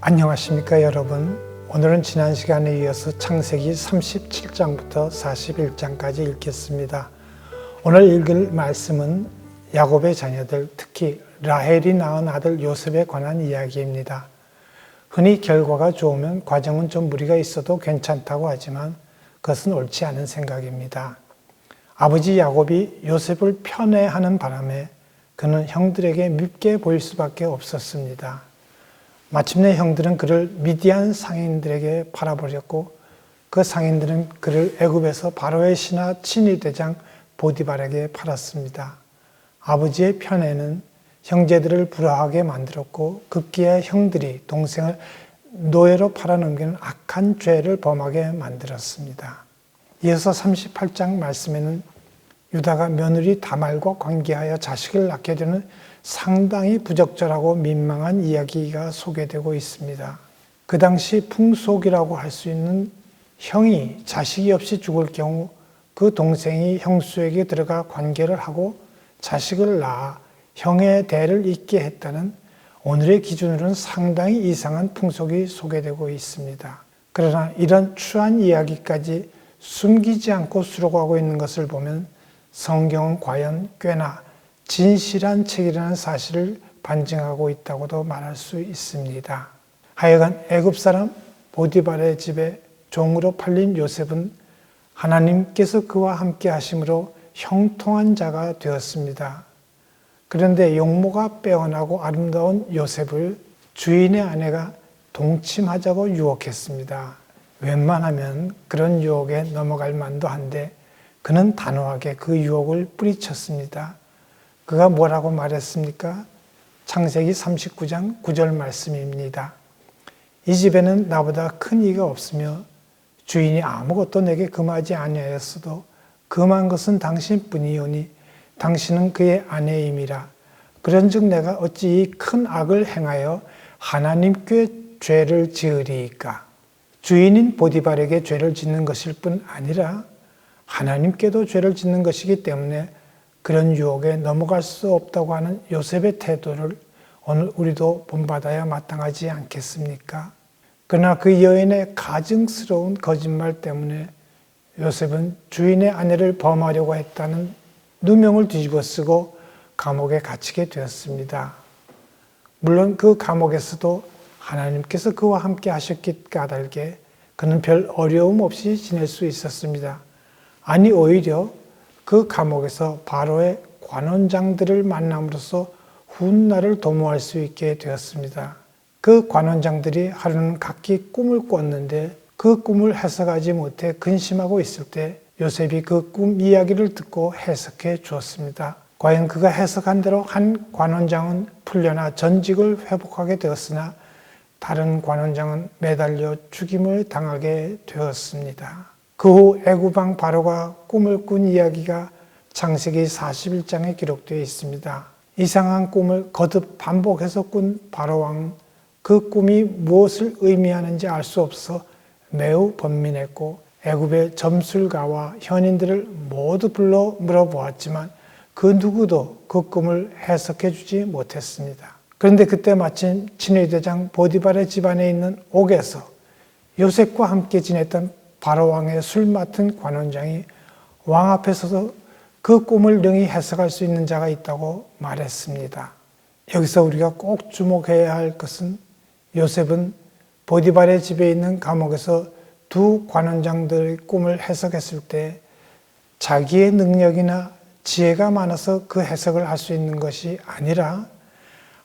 안녕하십니까 여러분. 오늘은 지난 시간에 이어서 창세기 37장부터 41장까지 읽겠습니다. 오늘 읽을 말씀은 야곱의 자녀들, 특히 라헬이 낳은 아들 요셉에 관한 이야기입니다. 흔히 결과가 좋으면 과정은 좀 무리가 있어도 괜찮다고 하지만 그것은 옳지 않은 생각입니다. 아버지 야곱이 요셉을 편애하는 바람에 그는 형들에게 밉게 보일 수밖에 없었습니다. 마침내 형들은 그를 미디안 상인들에게 팔아버렸고 그 상인들은 그를 애굽에서 바로의 신하 친위대장 보디발에게 팔았습니다. 아버지의 편애는 형제들을 불화하게 만들었고 급기야 형들이 동생을 노예로 팔아넘기는 악한 죄를 범하게 만들었습니다. 이어서 38장 말씀에는 유다가 며느리 다말과 관계하여 자식을 낳게 되는 상당히 부적절하고 민망한 이야기가 소개되고 있습니다. 그 당시 풍속이라고 할 수 있는 형이 자식이 없이 죽을 경우 그 동생이 형수에게 들어가 관계를 하고 자식을 낳아 형의 대를 잇게 했다는 오늘의 기준으로는 상당히 이상한 풍속이 소개되고 있습니다. 그러나 이런 추한 이야기까지 숨기지 않고 수록하고 있는 것을 보면 성경은 과연 꽤나 진실한 책이라는 사실을 반증하고 있다고도 말할 수 있습니다. 하여간 애굽 사람 보디발의 집에 종으로 팔린 요셉은 하나님께서 그와 함께 하심으로 형통한 자가 되었습니다. 그런데 용모가 빼어나고 아름다운 요셉을 주인의 아내가 동침하자고 유혹했습니다. 웬만하면 그런 유혹에 넘어갈 만도 한데 그는 단호하게 그 유혹을 뿌리쳤습니다. 그가 뭐라고 말했습니까? 창세기 39장 9절 말씀입니다. 이 집에는 나보다 큰 이가 없으며 주인이 아무것도 내게 금하지 아니하였어도 금한 것은 당신뿐이오니 당신은 그의 아내임이라. 그런즉 내가 어찌 이 큰 악을 행하여 하나님께 죄를 지으리이까. 주인인 보디발에게 죄를 짓는 것일 뿐 아니라 하나님께도 죄를 짓는 것이기 때문에 그런 유혹에 넘어갈 수 없다고 하는 요셉의 태도를 오늘 우리도 본받아야 마땅하지 않겠습니까? 그러나 그 여인의 가증스러운 거짓말 때문에 요셉은 주인의 아내를 범하려고 했다는 누명을 뒤집어 쓰고 감옥에 갇히게 되었습니다. 물론 그 감옥에서도 하나님께서 그와 함께 하셨기 까닭에 그는 별 어려움 없이 지낼 수 있었습니다. 아니 오히려 그 감옥에서 바로의 관원장들을 만남으로써 훗날을 도모할 수 있게 되었습니다. 그 관원장들이 하루는 각기 꿈을 꿨는데 그 꿈을 해석하지 못해 근심하고 있을 때 요셉이 그 꿈 이야기를 듣고 해석해 주었습니다. 과연 그가 해석한 대로 한 관원장은 풀려나 전직을 회복하게 되었으나 다른 관원장은 매달려 죽임을 당하게 되었습니다. 그 후 애굽 왕 바로가 꿈을 꾼 이야기가 창세기 41장에 기록되어 있습니다. 이상한 꿈을 거듭 반복해서 꾼 바로 왕은 그 꿈이 무엇을 의미하는지 알 수 없어 매우 번민했고 애굽의 점술가와 현인들을 모두 불러 물어보았지만 그 누구도 그 꿈을 해석해 주지 못했습니다. 그런데 그때 마침 친위대장 보디발의 집안에 있는 옥에서 요셉과 함께 지냈던 바로왕의 술 맡은 관원장이 왕 앞에서도 그 꿈을 능히 해석할 수 있는 자가 있다고 말했습니다. 여기서 우리가 꼭 주목해야 할 것은 요셉은 보디발의 집에 있는 감옥에서 두 관원장들의 꿈을 해석했을 때 자기의 능력이나 지혜가 많아서 그 해석을 할 수 있는 것이 아니라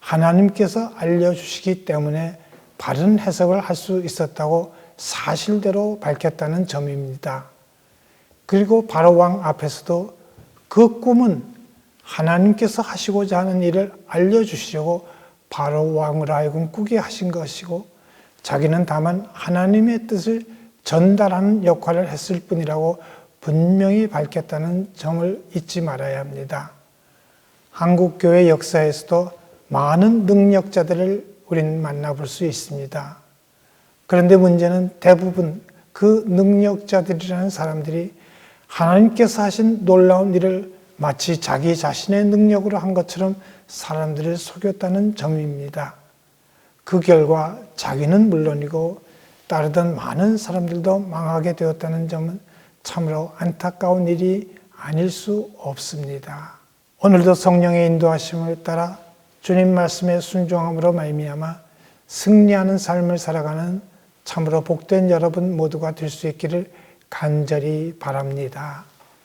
하나님께서 알려주시기 때문에 바른 해석을 할 수 있었다고 사실대로 밝혔다는 점입니다. 그리고 바로 왕 앞에서도 그 꿈은 하나님께서 하시고자 하는 일을 알려주시려고 바로 왕을 하여금 꾸게 하신 것이고 자기는 다만 하나님의 뜻을 전달하는 역할을 했을 뿐이라고 분명히 밝혔다는 점을 잊지 말아야 합니다. 한국교회 역사에서도 많은 능력자들을 우리는 만나볼 수 있습니다. 그런데 문제는 대부분 그 능력자들이라는 사람들이 하나님께서 하신 놀라운 일을 마치 자기 자신의 능력으로 한 것처럼 사람들을 속였다는 점입니다. 그 결과 자기는 물론이고 따르던 많은 사람들도 망하게 되었다는 점은 참으로 안타까운 일이 아닐 수 없습니다. 오늘도 성령의 인도하심을 따라 주님 말씀에 순종함으로 말미암아 승리하는 삶을 살아가는 참으로 복된 여러분 모두가 될 수 있기를 간절히 바랍니다.